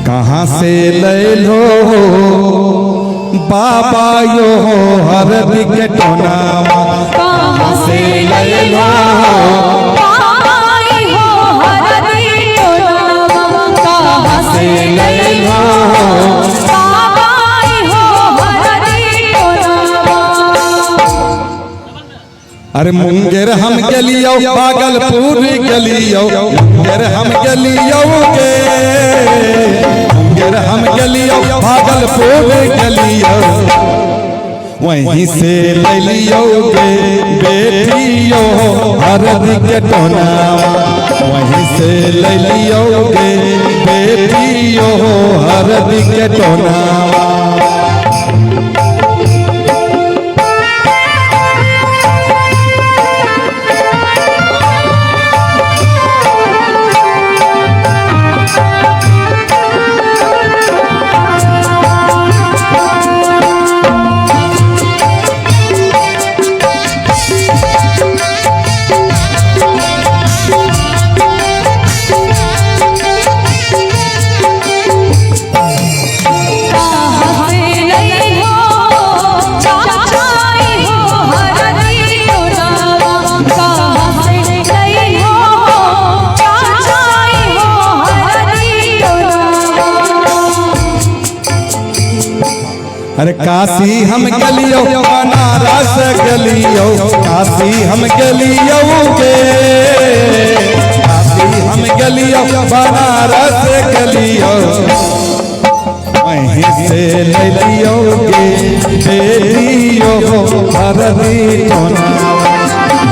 कहाँ से ले लो बाबा यो हरदी के टोनावा, कहाँ से ले लो बाबा यो हरदी टोनावा, कहाँ से ले लो बाबा यो हरदी टोनावा। अरे मुंगेर हम गलियो भागलपुर गलियो, मुंगेर हम गलियो गे, मुंगेर हम गलियो भागलपुर गलियो, वहीं से ले लियो गे बेटियो हरदी के टोनावा, वहीं से ले लियो गे बेटियो हरदी के टोनावा। अरे काशी हम गलियो बनारस गलियो, काशी हम गलियो गे, काशी हम गलियो बनारस गलियो, वहीं से ले लियो गे बेटियो हरदी टोनावा,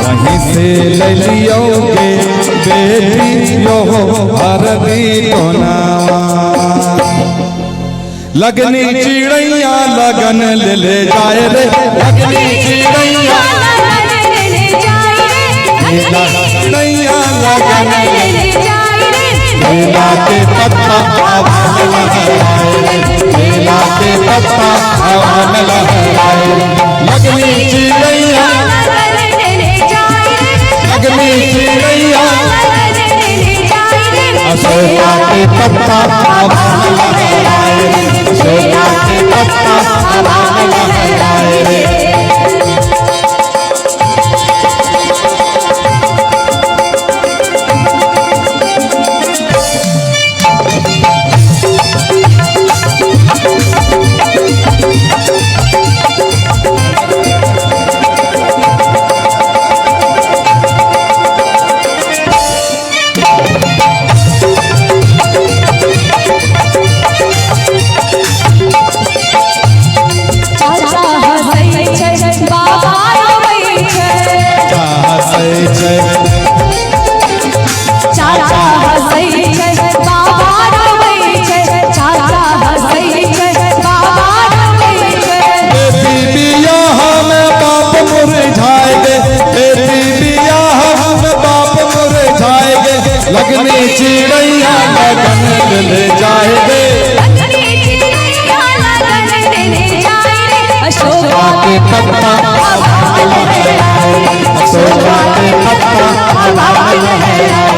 वहीं से ले लियो गे बेटियो हरदी टोनावा। लगनी चिड़ैया लगन ले ले जाए रे, लगनी चिड़ैया चिड़ैया लगन ले ले जाए रे, केला के पत्ता हवा लहराए रे, केला के पत्ता हवा लहराए रे, लगनी चिड़ैया लगनी चिड़ैया अशोका के पत्ता हवा लहराए रे, अशोका के पत्ता हवा लहराए रे। लगनी चिड़ैया लगन ले जाए गे, लगनी चिड़ैया लगन ले जाए रे, अशोका के पत्ता हवा लहराए, अशोका के पत्ता हवा लहराए।